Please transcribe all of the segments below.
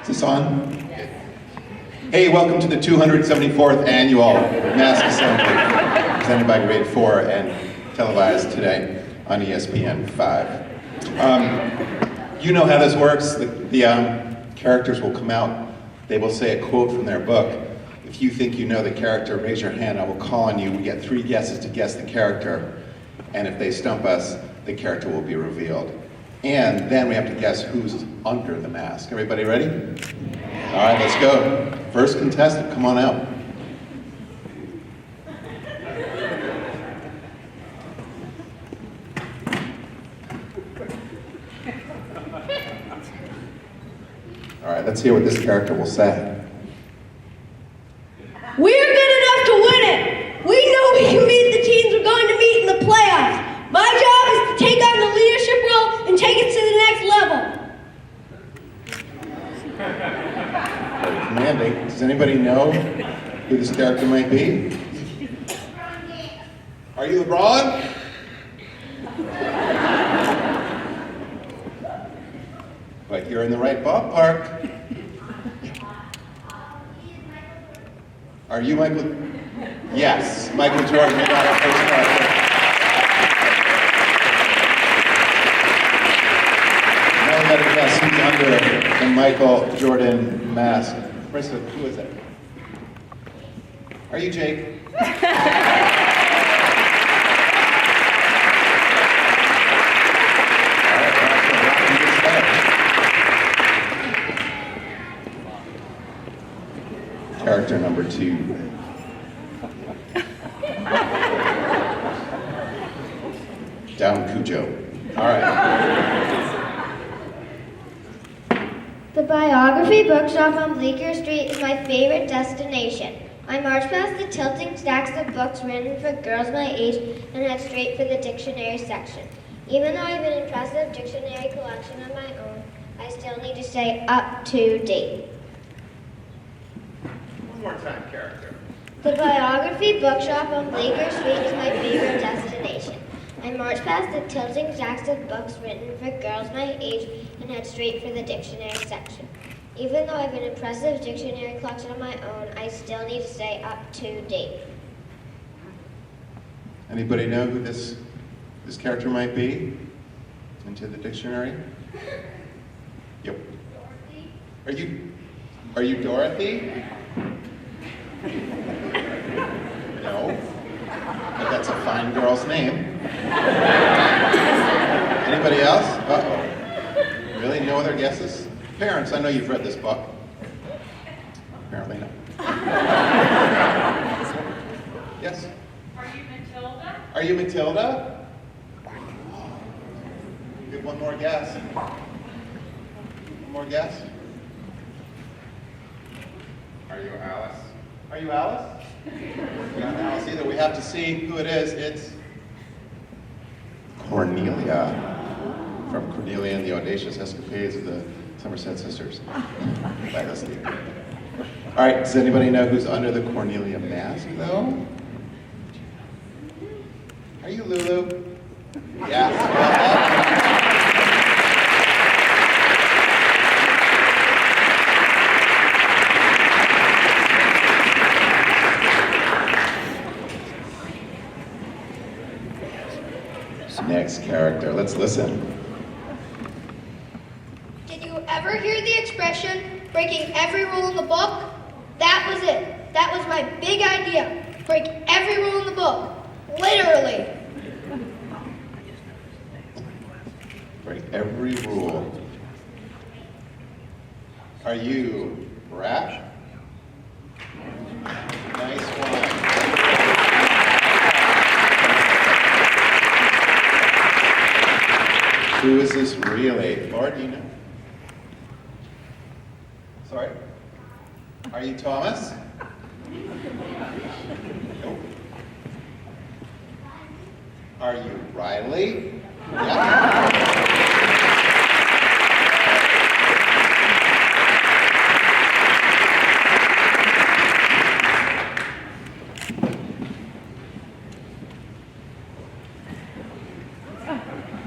this on? Hey, welcome to the 274th annual Mask Assembly, presented by Grade 4 and televised today on ESPN 5. You know how this works. The characters will come out. They will say a quote from their book. If you think you know the character, raise your hand. I will call on you. We get 3 guesses to guess the character. And if they stump us, the character will be revealed. And then we have to guess who's under the mask. Everybody ready? All right, let's go. First contestant, come on out. All right, let's hear what this character will say. We're good enough to win it. We know we can beat the teams we're going to meet in the playoffs. My job is to take on the leadership role and take it to the next level. Very commanding. Does anybody know who this character might be? Are you LeBron? But you're in the right ballpark. Are you Michael? Yes, Michael Jordan. We got our first character. Now we got to guess who's under the Michael Jordan mask. Marissa, who is it? Are you Jake? Character number 2. Down Cujo. All right. The biography bookshop on Bleecker Street is my favorite destination. I march past the tilting stacks of books written for girls my age and head straight for the dictionary section. Even though I have an impressive dictionary collection of my own, I still need to stay up to date. One more time, character. The biography bookshop on Bleecker Street is my favorite destination. I march past the tilting stacks of books written for girls my age and head straight for the dictionary section. Even though I have an impressive dictionary collection of my own, I still need to stay up to date. Anybody know who this character might be? Into the dictionary? Yep. Dorothy? Are you Dorothy? No. But that's a fine girl's name. Anybody else? Uh-oh. Really? No other guesses? Parents, I know you've read this book. Apparently not. Yes? Are you Matilda? Are you Matilda? Give one more guess. One more guess? Are you Alice? Are you Alice? Not Alice either. We have to see who it is. It's Cornelia from Cornelia and the Audacious Escapades of the Somerset Sisters by Leslie. All right, does anybody know who's under the Cornelia mask, though? Are you Lulu? Yes. Next character, let's listen. Did you ever hear the expression, breaking every rule in the book? That was it. That was my big idea. Break every rule in the book. Literally. Break every rule. Are you Brad? Nice one. Who is this really? Laura, do you know? Sorry? Are you Thomas? Nope. Are you Riley? Yeah.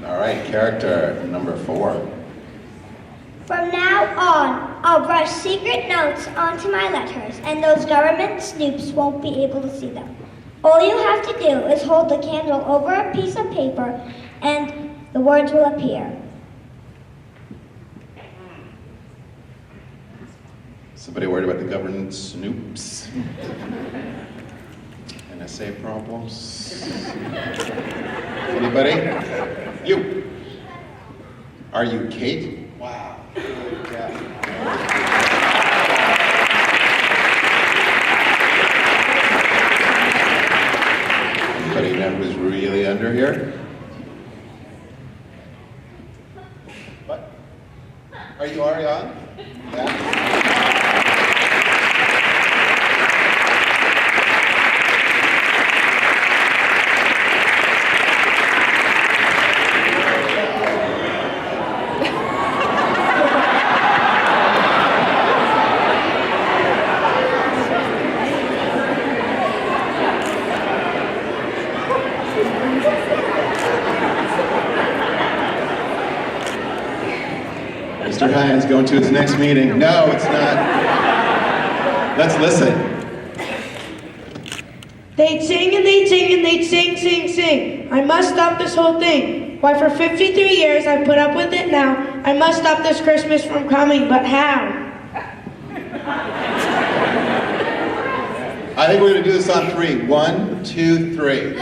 All right, character number 4. From now on, I'll brush secret notes onto my letters, and those government snoops won't be able to see them. All you have to do is hold the candle over a piece of paper, and the words will appear. Somebody worried about the government snoops? NSA problems? Anybody? You. Are you Kate? Wow. Yeah. Anybody know who's really under here? What? Are you Ariane? Yeah. Mr. Hines going to his next meeting. No, it's not. Let's listen. They'd sing and they'd sing and they'd sing, sing, sing. I must stop this whole thing. Why, for 53 years I've put up with it now. I must stop this Christmas from coming, but how? I think we're going to do this on 3. 1, 2, 3.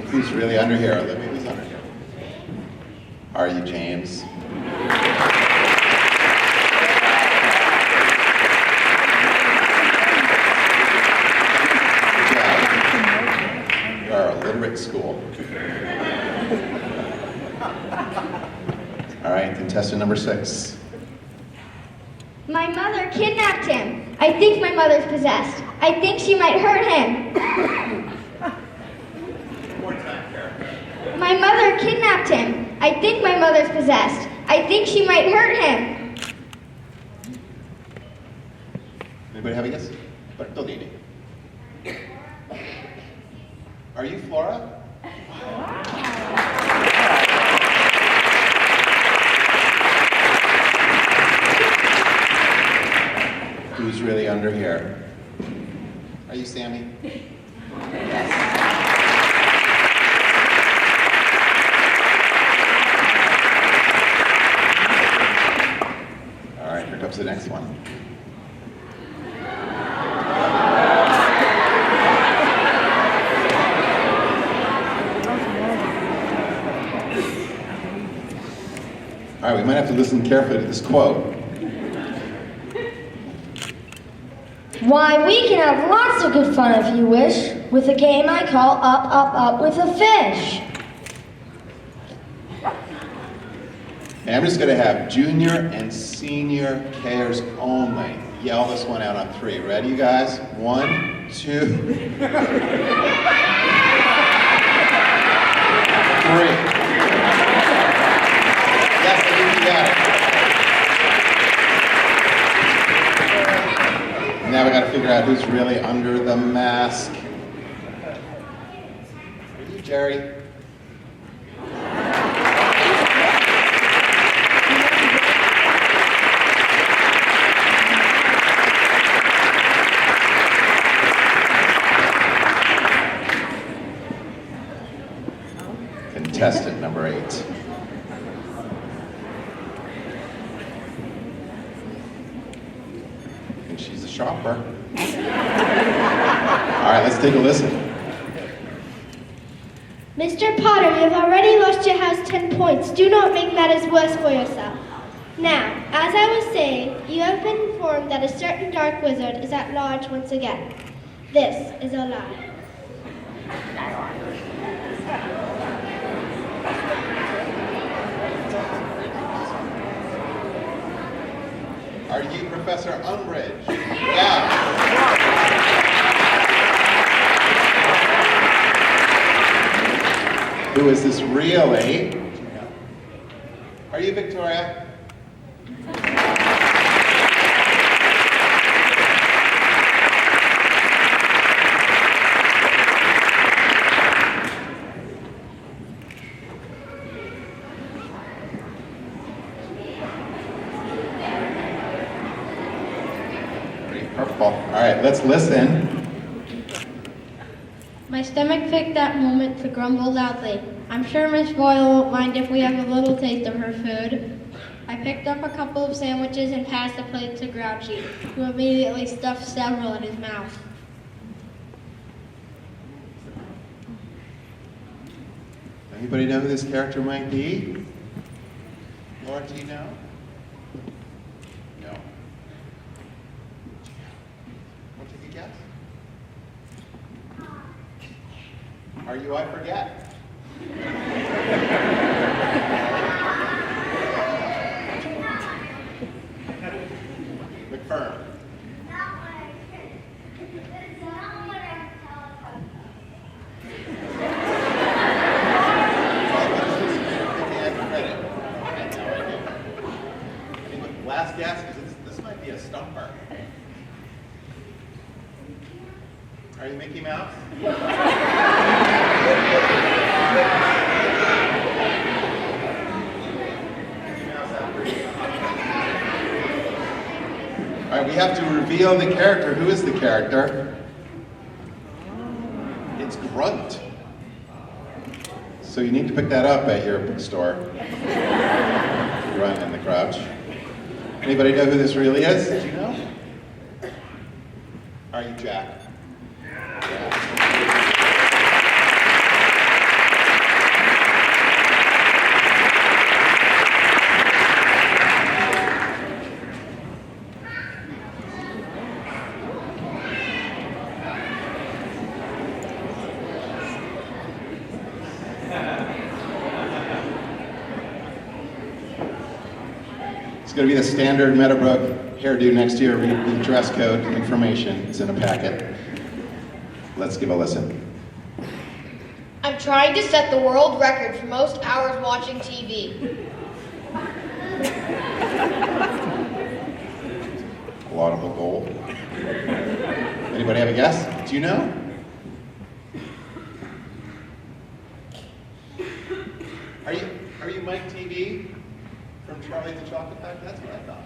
Who's really under here? Olivia, who's under here? Are you James? Good job. You are a literate school. All right, contestant number 6. My mother kidnapped him. I think my mother's possessed. I think she might hurt him. My mother kidnapped him. I think my mother's possessed. I think she might hurt him. Anybody have a guess? Bartolini. Are you Flora? Who's really under here? Are you Sammy? Yes. All right, here comes the next one. All right, we might have to listen carefully to this quote. Why, we can have lots of good fun if you wish, with a game I call Up, Up, Up with a Fish. And I'm just going to have junior and senior Kers only yell this one out on 3. Ready, you guys? 1, 2, 3. Yes, I think you got it. Now we got to figure out who's really under the mask. Are you Jerry? Contestant number 8. And she's a shopper. All right, let's take a listen. Mr. Potter, you have already lost your house 10 points. Do not make matters worse for yourself. Now, as I was saying, you have been informed that a certain dark wizard is at large once again. This is a lie. Are you Professor Umbridge? Yeah. Who is this really? Are you Victoria? right, let's listen. My stomach picked that moment to grumble loudly. I'm sure Miss Boyle won't mind if we have a little taste of her food. I picked up a couple of sandwiches and passed the plate to Grouchy, who immediately stuffed several in his mouth. Anybody know who this character might be? Laura, do you know? No. Want to take a guess? Are you I Forget? McFern. Last guess, because this might be a stumper. Are you Mickey Mouse? All right, we have to reveal the character. Who is the character? It's Grunt. So you need to pick that up at your bookstore. Grunt and the Crouch. Anybody know who this really is? Did you know? Are you Jack? Yeah. It's going to be the standard Meadowbrook hairdo next year. The dress code information is in a packet. Let's give a listen. I'm trying to set the world record for most hours watching TV. Laudable goal. Anybody have a guess? Do you know? Are you Mike TV from Charlie the Chocolate Factory? That's what I thought.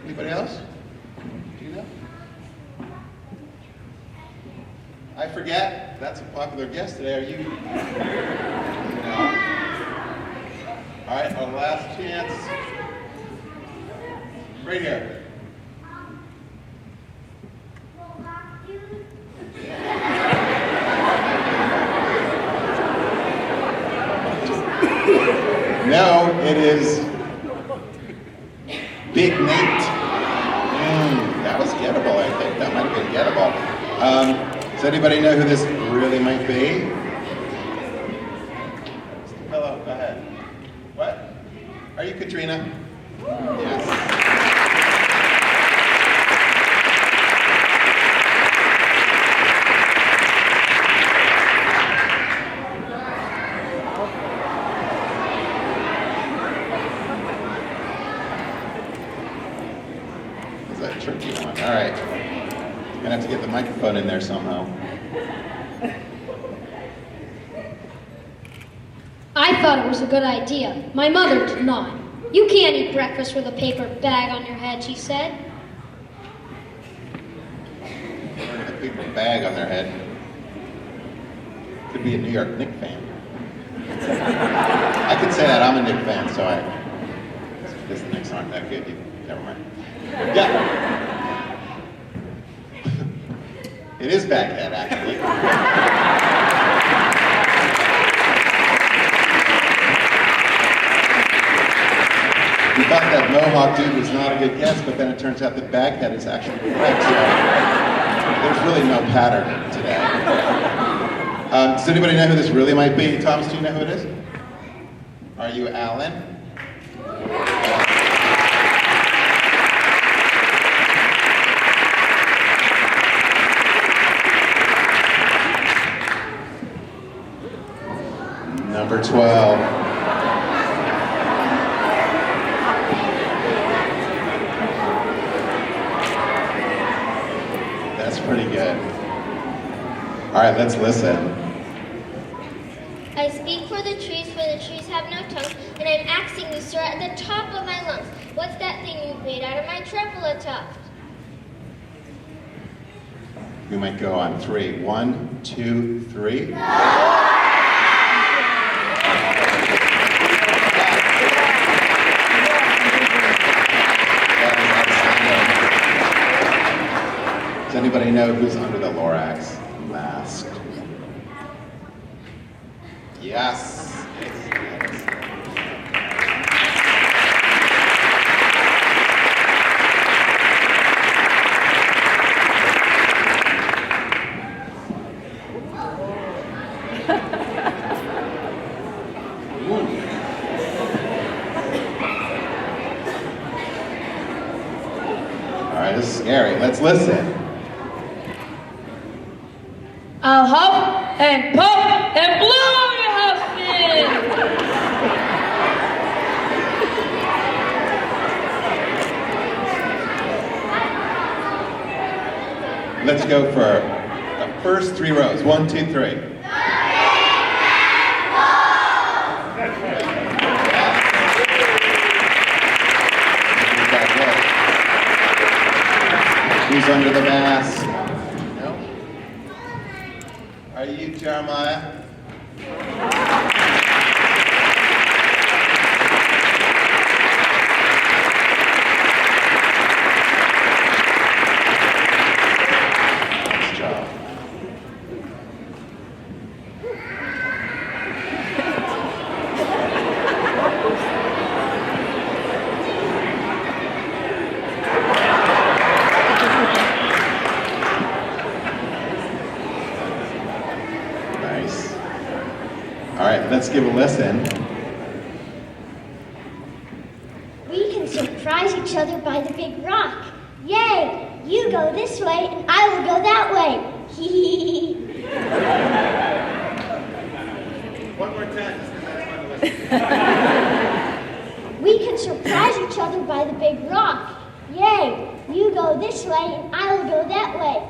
Anybody else? Do you know? I Forget. That's a popular guess today. Are you? No. All right, our last chance. Right here. No, it is Big Nate. That was gettable, I think. That might have been gettable. Does anybody know who this really might be? Hello, go ahead. What? Are you Katrina? Yes. Tricky one. All right. Gonna have to get the microphone in there somehow. I thought it was a good idea. My mother did not. You can't eat breakfast with a paper bag on your head, she said. With a paper bag on their head. Could be a New York Knicks fan. I could say that. I'm a Knicks fan, so the Knicks aren't that good. Never mind. Yeah. It is Baghead, actually. We thought that Mohawk dude was not a good guess, but then it turns out that Baghead is actually correct, so there's really no pattern today. Does anybody know who this really might be? Thomas, do you know who it is? Are you Alan? Number 12. That's pretty good. All right, let's listen. I speak for the trees have no tongue, and I'm asking you, sir, at the top of my lungs, what's that thing you've made out of my triplet tuft? We might go on 3. 1, 2, 3. Does anybody know who's under the Lorax mask? Yes. All right, this is scary. Let's listen. I'll huff and puff and blow your house in. Let's go for the first 3 rows. 1, 2, 3. Who's under the mask? No? Are you Jeremiah? Nice job. Nice. All right, let's give a listen. We can surprise each other by the big rock. Yay! You go this way and I will go that way. One more time. We can surprise each other by the big rock. Yay! You go this way and I will go that way.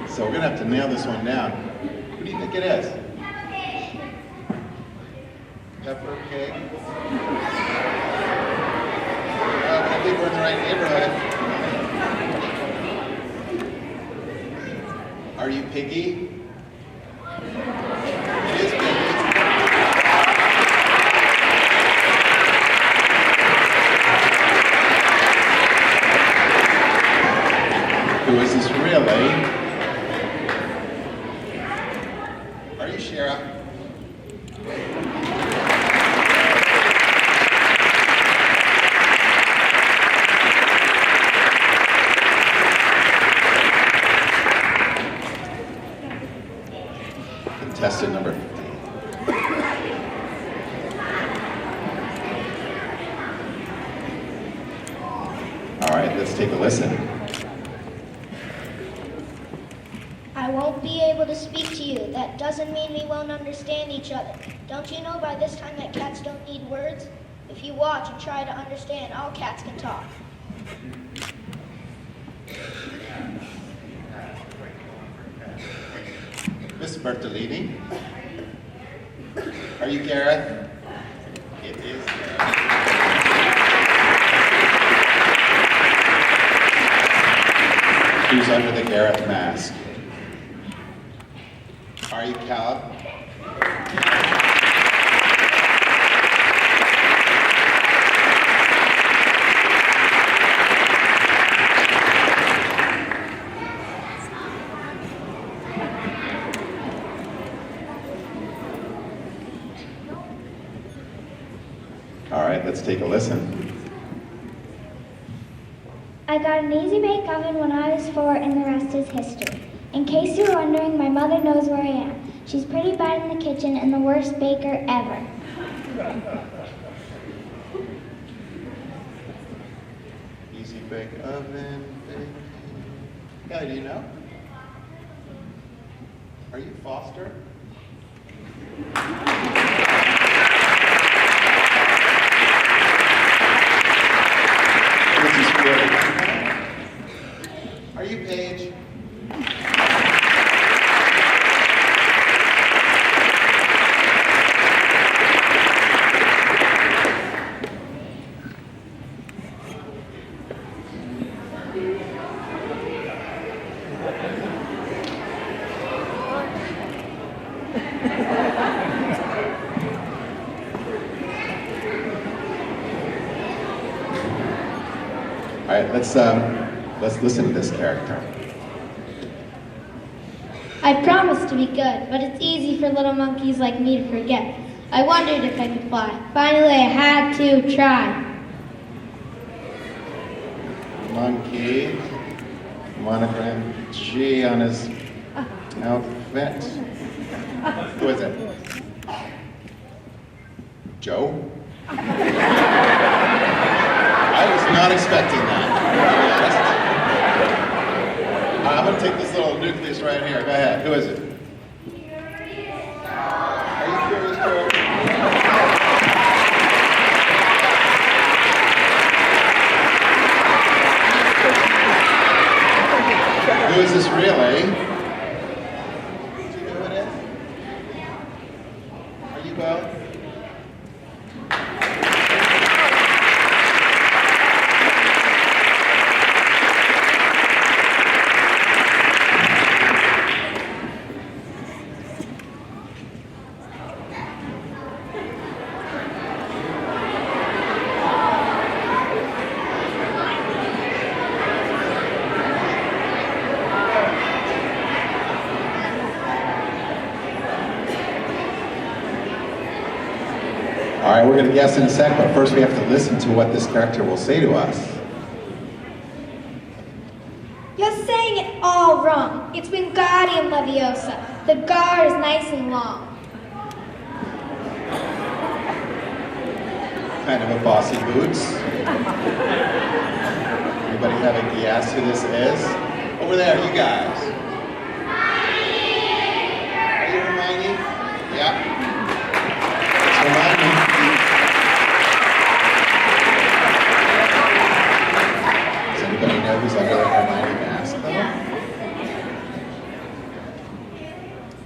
So we're gonna have to nail this one down. Who do you think it is? Pepper Pig. I think we're in the right neighborhood. Are you Piggy? It is Piggy. Who is this really? Are you Shara? Contestant number 15. All right, let's take a listen. I won't be able to speak to you. That doesn't mean we won't understand each other. Don't you know by this time that cats don't need words? If you watch and try to understand, all cats can talk. Miss Bertolini? Are you Gareth? It is Gareth. Who's under the Gareth mask? Are you Caleb? All right, let's take a listen. I got an easy bake oven when I was 4 and the rest is history. In case you were wondering, my mother knows where I am. She's pretty bad in the kitchen and the worst baker ever. Easy bake oven, baking. Yeah, do you know? Are you Foster? This is really. Are you Paige? All right, let's listen to this character. I promised to be good, but it's easy for little monkeys like me to forget. I wondered if I could fly. Finally, I had to try. Monkey, monogram G on his outfit. Who is it? Joe? I was not expecting that, to be honest. I'm going to take this little nucleus right here. Go ahead. Who is it? Are you curious, Joe? Who is this really? Do you know who it is? Are you Bo? All right, we're going to guess in a sec, but first we have to listen to what this character will say to us. You're saying it all wrong. It's Wingardium Leviosa. The gar is nice and long. Kind of a bossy boots. Anybody have a guess who this is? Over there, you guys. Are you Hermione? Yeah. It's Hermione. Does anybody know who's under the Hermione mask, though?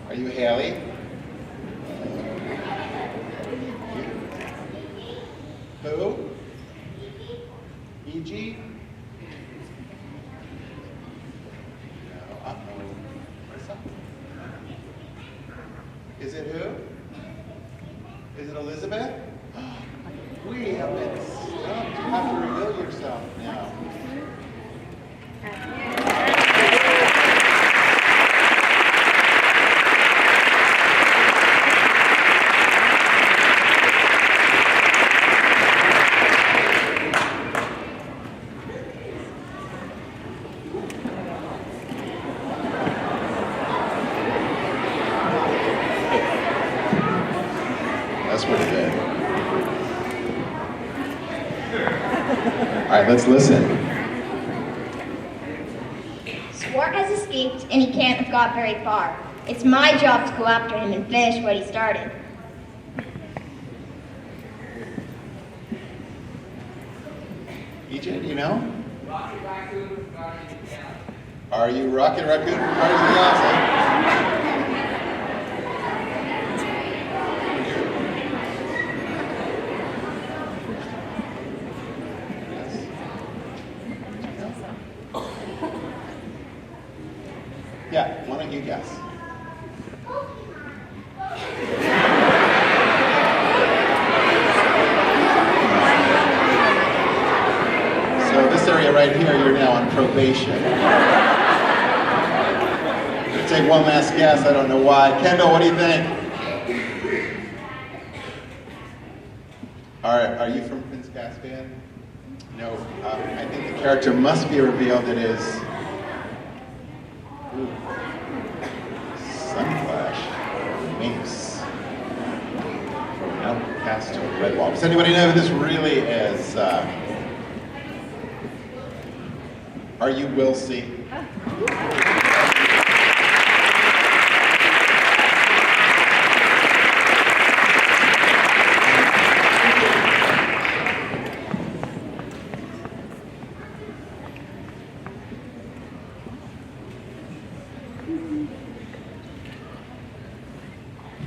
Are you Haley? Who? E.G.? No, uh-oh. Marissa? Is it who? Is it Elizabeth? We have been stumped. You have to reveal yourself now. That's pretty good. All right, let's listen. Swart has escaped and he can't have got very far. It's my job to go after him and finish what he started. EJ, do you know? Rocky Raccoon from Guardians of the Galaxy. Are you Rocky Raccoon from Guardians of the Galaxy? Yeah, why don't you guess? So this area right here, you're now on probation. You take one last guess, I don't know why. Kendall, what do you think? Are you from Prince Caspian? No, I think the character must be revealed. It is Sunflash, Mace, from Outcast to Redwall. Does anybody know who this really is? Are you Will C?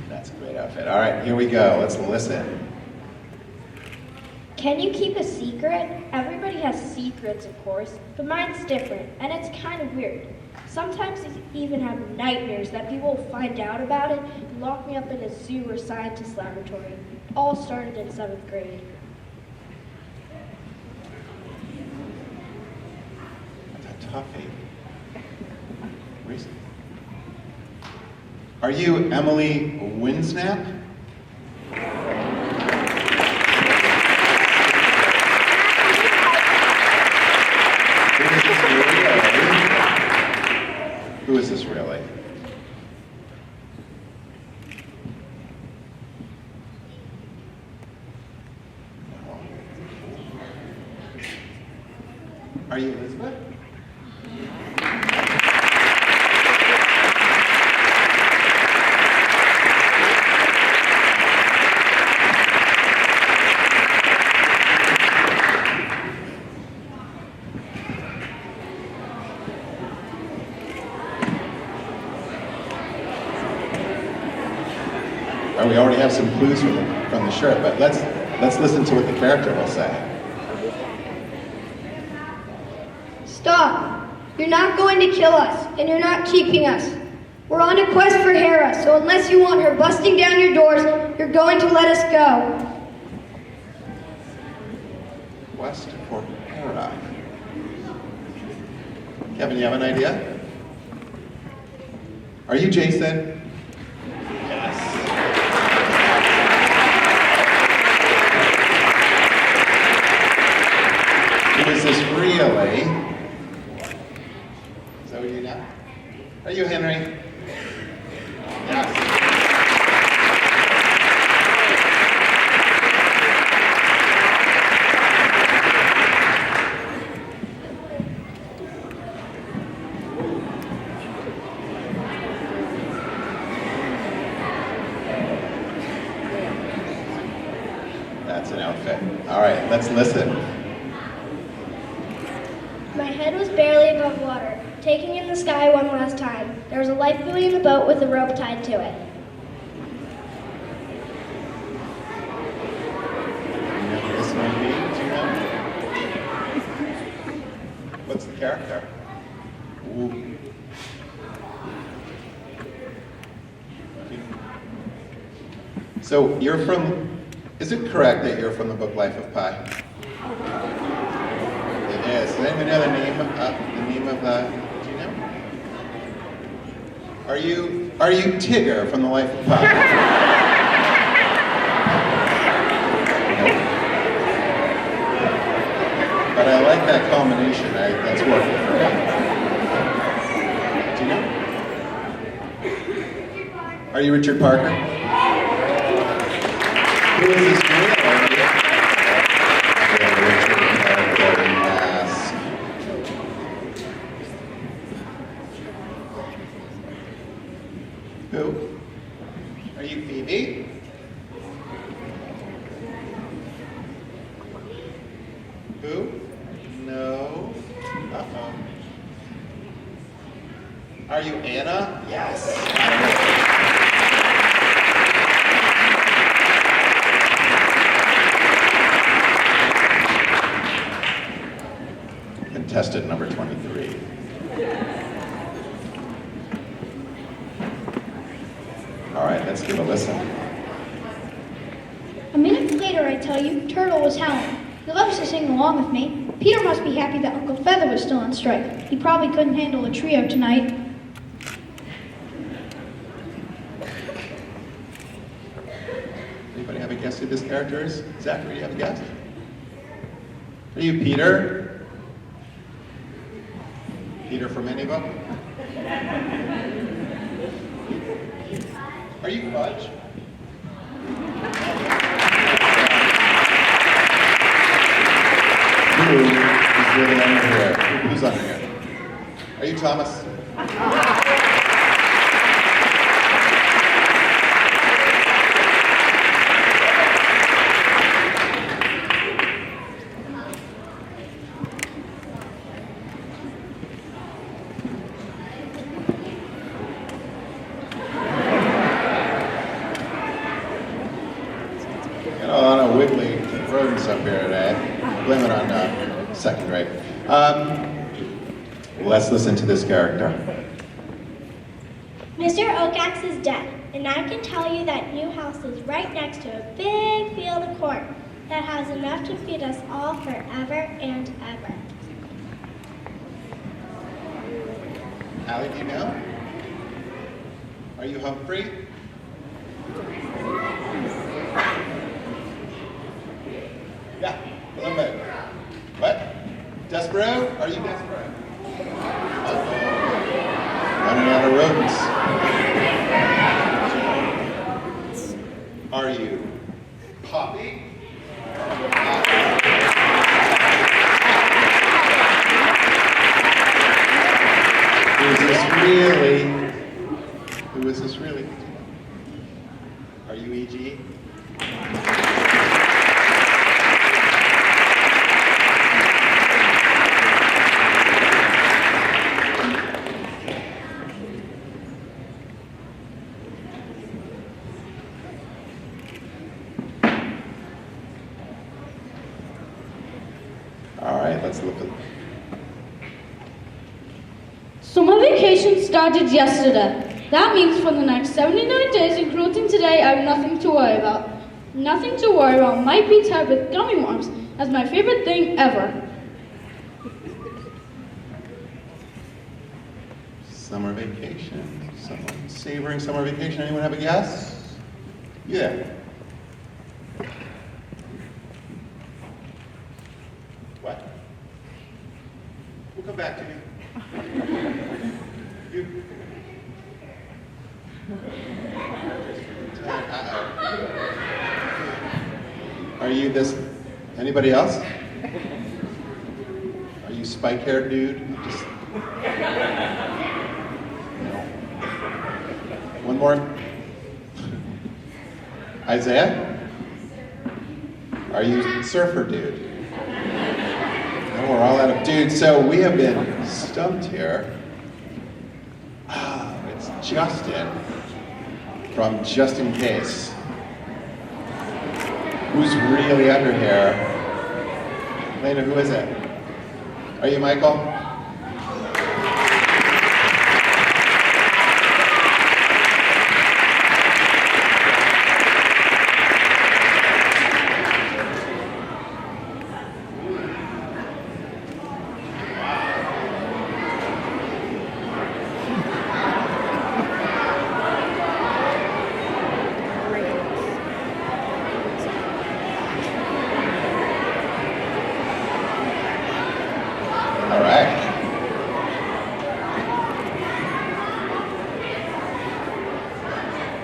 That's a great outfit. All right, here we go. Let's listen. Can you keep a secret? Everybody has secrets, of course, but mine's different, and it's kind of weird. Sometimes I even have nightmares that people will find out about it and lock me up in a zoo or scientist laboratory. It all started in 7th grade. That's a toughie. Reason. Are you Emily Winsnap? Who is this really? Are you Elizabeth? We already have some clues from the shirt, but let's listen to what the character will say. Stop! You're not going to kill us, and you're not keeping us. We're on a quest for Hera, so unless you want her busting down your doors, you're going to let us go. Quest for Hera. Kevin, you have an idea? Are you Jason? Is this really? Is that what you got? Are you Henry? Yes. That's an outfit. All right, let's listen. My head was barely above water, taking in the sky one last time. There was a life buoy in the boat with a rope tied to it. This might be, do you know? What's the character? Ooh. So you're from, is it correct that you're from the book Life of Pi? Yes. Does anyone know the name of do you know? Are you Tigger from the Life of Pi? But I like that combination. That's working for me. Do you know? Are you Richard Parker? Who is this real? Who? Are you Phoebe? Who? No. Uh-oh. Are you Anna? Yes. Contestant number 23. All right, let's give a listen. A minute later, I tell you, Turtle was howling. He loves to sing along with me. Peter must be happy that Uncle Feather was still on strike. He probably couldn't handle a trio tonight. Anybody have a guess who this character is? Zachary, do you have a guess? Are you Peter? Peter from Meadowbrook? Are you Fudge? Who is really under here? Who's under here? Are you Thomas? Got a lot of wiggly rodents up here today. Blame it on second grade. let's listen to this character. Mr. Oakax is dead, and I can tell you that new house is right next to a big field of corn that has enough to feed us all forever and ever. Allie, do you know? Are you Humphrey? Yeah, Columbo. What? Despero? Are you Despero? Running out of rodents. Are you Poppy? Who is this really? Who is this really? Are you E.G.? All right, let's look at. So my vacation started yesterday. That means for the next 79 days, including today, I have nothing to worry about. Nothing to worry about might be tied with gummy worms as my favorite thing ever. Summer vacation. Someone savoring summer vacation. Anyone have a guess? Yeah. What? We'll come back to you. You. Are you this? Anybody else? Are you spike-haired dude? Just. No. One more. Isaiah? Are you surfer dude? No, we're all out of dudes. So we have been stumped here. It's Justin from Just In Case. Who's really under here? Lena, who is it? Are you Michael?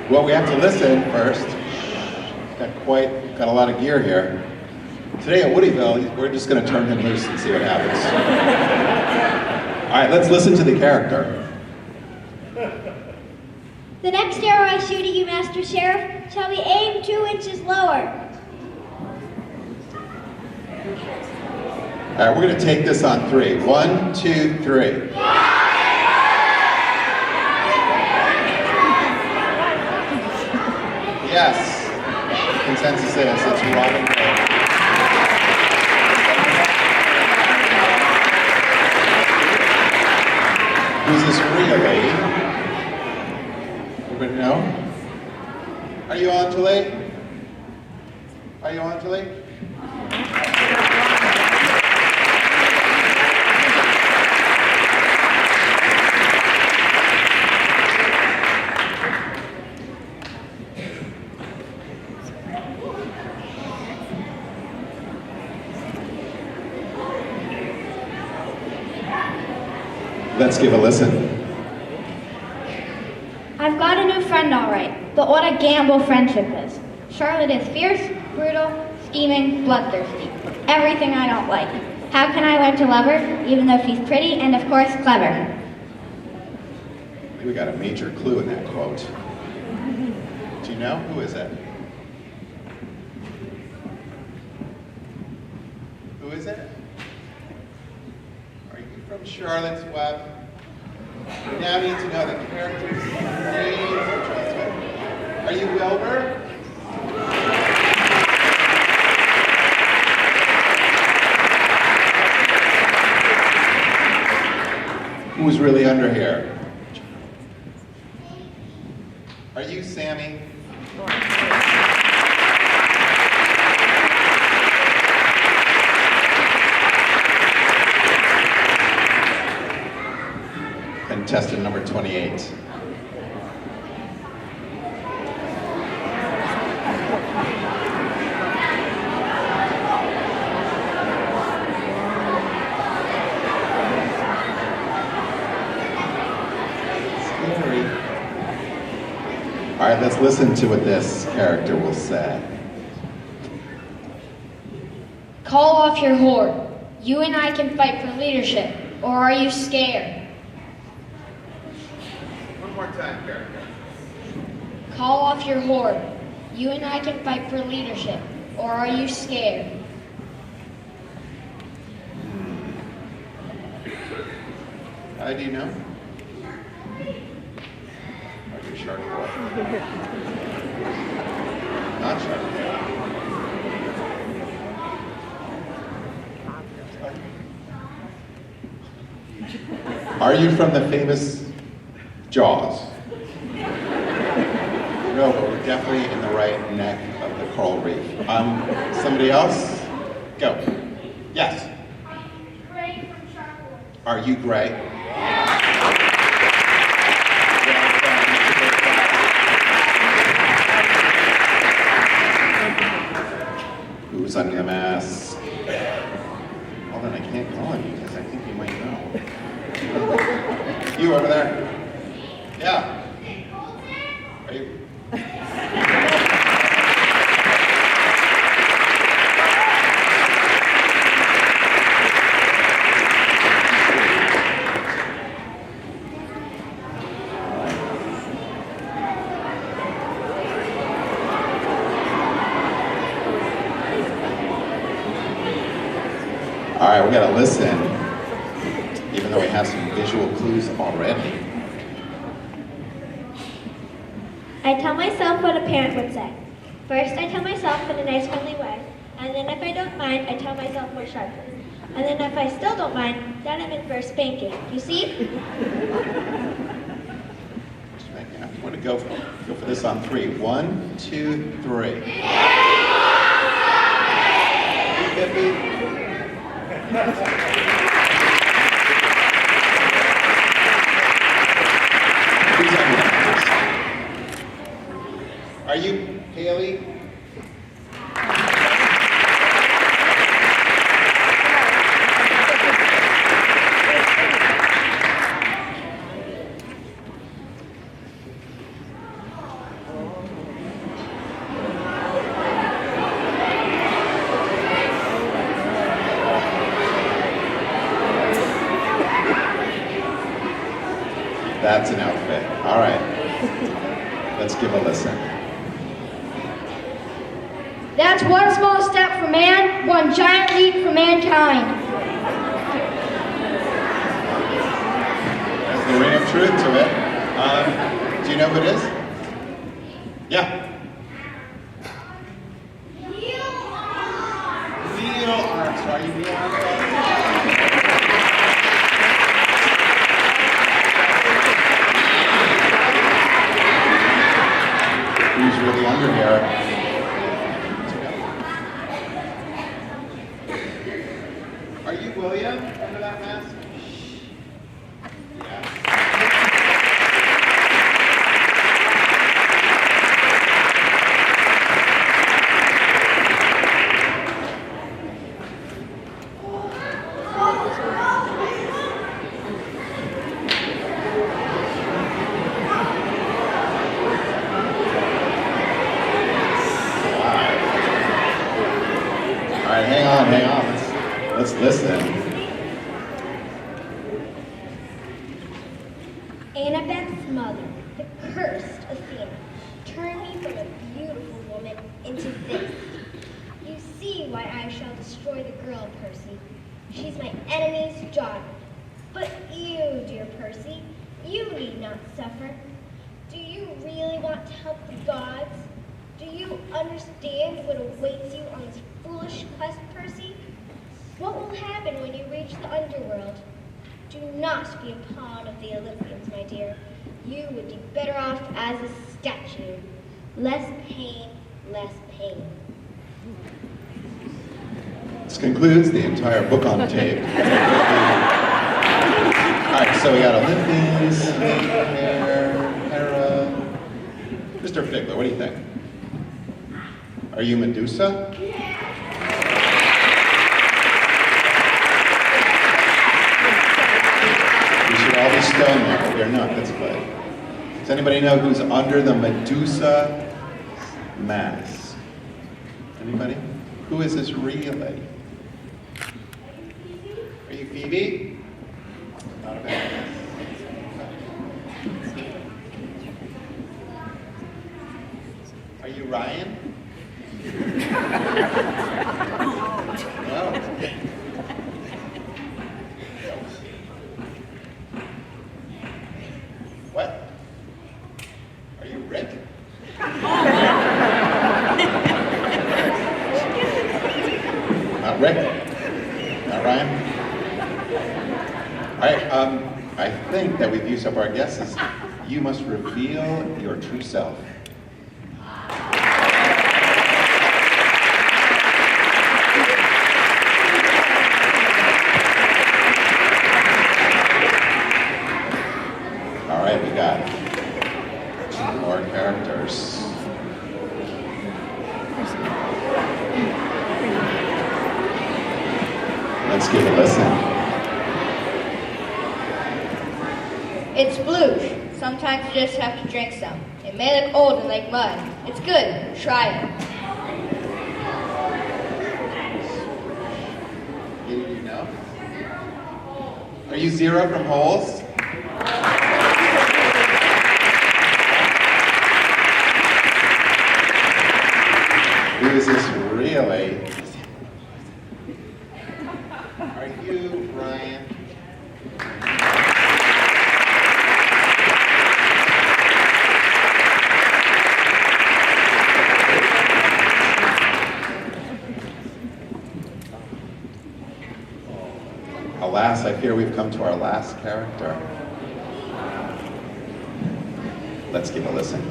Well, we have to listen first. Got a lot of gear here. Today at Woodyville, we're just going to turn him loose and see what happens. All right, let's listen to the character. The next arrow I shoot at you, Master Sheriff, shall be aimed 2 inches lower. All right, we're going to take this on 3. 1, 2, 3. Yes. Consensus is it's Robin Hood. Who's this really? Anybody know? Are you Angeli? Are you Angeli? Let's give a listen. I've got a new friend, all right. But what a gamble friendship is. Charlotte is fierce, brutal, scheming, bloodthirsty. Everything I don't like. How can I learn to love her, even though she's pretty and, of course, clever? I think we got a major clue in that quote. Do you know? Who is it? Who is it? Are you from Charlotte's Web? We now need to know the character's name. Are you Wilbur? was really under here? Are you Sammy? Contestant number 28. All right, let's listen to what this character will say. Call off your whore. You and I can fight for leadership. Or are you scared? One more time, character. Call off your whore. You and I can fight for leadership. Or are you scared? How do you know? Are you shark boy? Not shark boy. Are you from the famous Jaws? No, but we're definitely in the right neck of the coral reef. Somebody else? Go. Yes. Gray from Shark Boy. Are you Gray? Who's under the mask? Well, then I can't call on you because I think you might know. You over there? Yeah. Are you? All right, we gotta listen, even though we have some visual clues already. I tell myself what a parent would say. First, I tell myself in a nice, friendly way. And then if I don't mind, I tell myself more sharply. And then if I still don't mind, then I'm in for a spanking. You see? I'm gonna go for this on 3. 1, 2, 3. Are you Haley? That's an outfit. All right. Let's give a listen. That's one small step for man, one giant leap for mankind. There's the ring of truth to it. Do you know who it is? Yeah. Neil Armstrong. Are you Neil Armstrong? Who's really under here? Are you William under that mask? Yeah. All right, hang on. Let's listen. Annabeth's mother, the cursed Athena, turned me from a beautiful woman into this. You see why I shall destroy the girl, Percy. She's my enemy's daughter. But you, dear Percy, you need not suffer. Do you really want to help the gods? Do you understand what awaits you on this foolish quest, Percy? What will happen when you reach the underworld? Do not be a part of the Olympians, my dear. You would be better off as a statue. Less pain, less pain. This concludes the entire book on tape. All right, so we got Olympians, Hera. Mr. Figler, what do you think? Are you Medusa? We should all be stonewalled. We're not, that's good. Does anybody know who's under the Medusa mask? Anybody? Who is this really? Are you Phoebe? Not a bad guess. Are you Ryan? No. What? Are you Rick? Not Rick? Not Ryan? All right, I think that we've used up our guesses. You must reveal your true self. All right, we got 2 more characters. Let's give it a listen. It's blue. Sometimes you just have to drink some. It may look old and like mud. It's good. Try it. You know? Are you Zero from Holes? Who is this really? Are you Ryan? Alas, I fear we've come to our last character. Let's give a listen.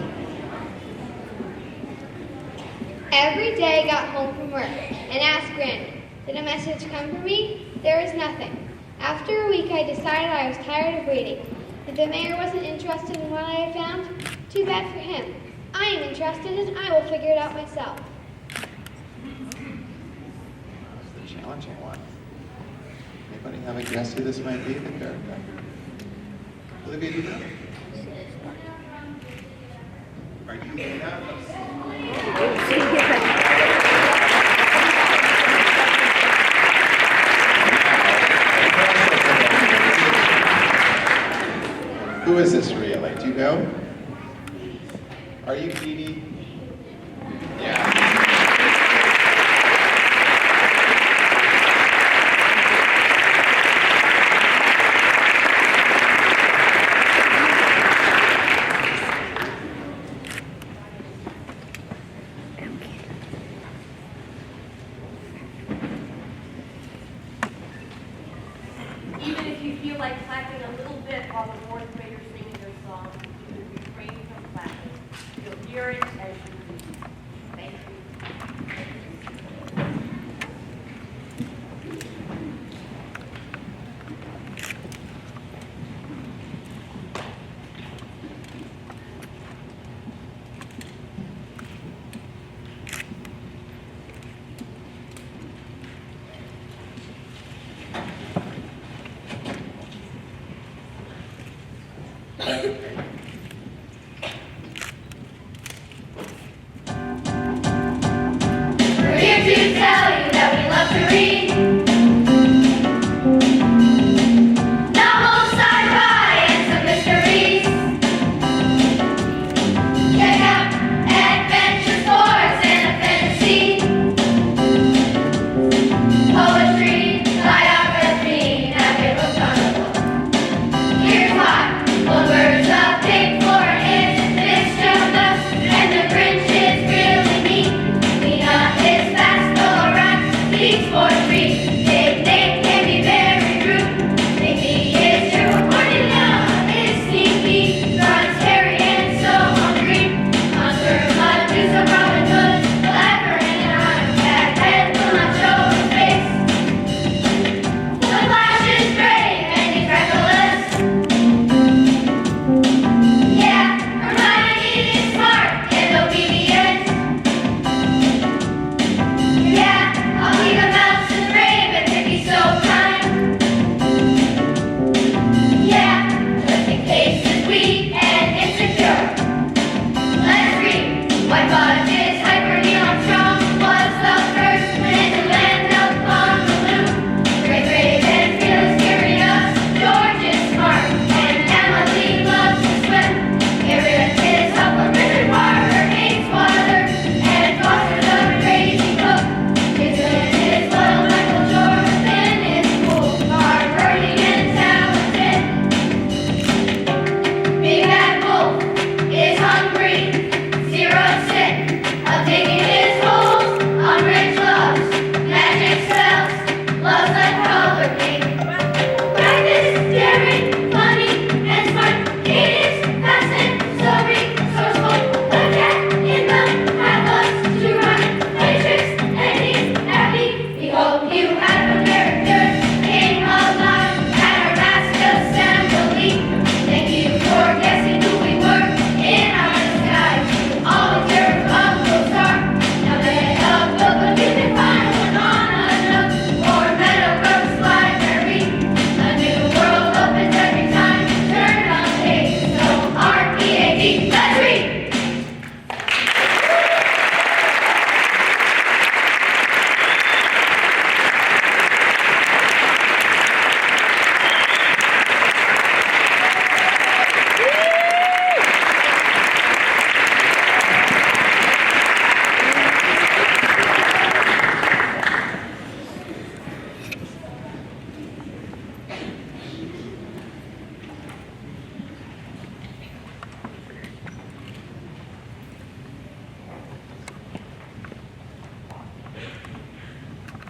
Every day I got home from work and asked Granny, did a message come for me? There was nothing. After a week I decided I was tired of waiting. If the mayor wasn't interested in what I had found, too bad for him. I am interested and I will figure it out myself. That's the challenging one. Anybody have a guess who this might be, the character? Olivia, do you know? Are you Lena? Who is this really? Do you know? Are you Phoebe? Yeah. Even if you feel like clapping a little bit while the fourth graders singing their song, you refrain from clapping. You'll hear it as you leave. Thank you. We're here to tell you that we love to read. Novels, sci-fi, and some mysteries. Check out adventure sports and a fantasy. Poetry, biography, now get hooked on the book. Here's why. One word's a pig.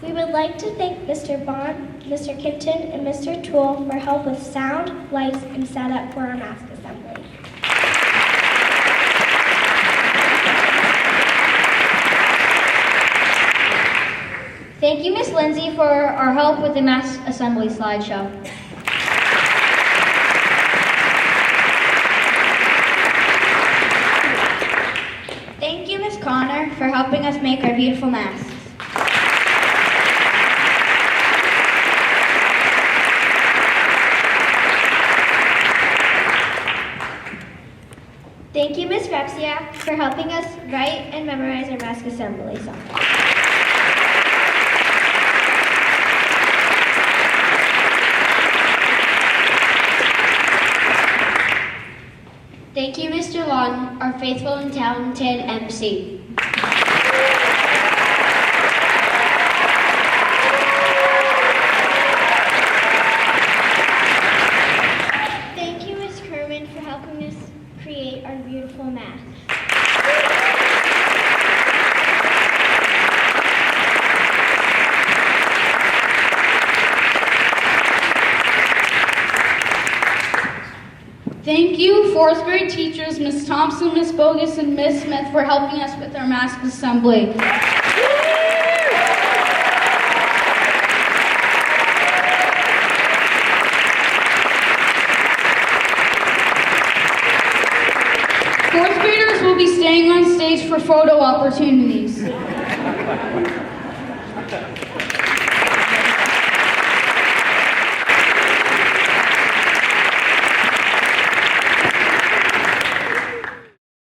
We would like to thank Mr. Bond, Mr. Kinton, and Mr. Toole for help with sound, lights, and setup for our mask assembly. Thank you, Miss Lindsay, for our help with the mass assembly slideshow. Thank you, Miss Connor, for helping us make our beautiful masks. Thank you, Ms. Repsiak, for helping us write and memorize our mask assembly song. Thank you, Mr. Lawton, our faithful and talented MC. Thank you, Ms. Kerman, for helping us create our beautiful masks. Thank you, fourth grade teachers, Miss Thompson, Miss Bogus, and Miss Smith for helping us with our mask assembly. Fourth graders will be staying on stage for photo opportunities.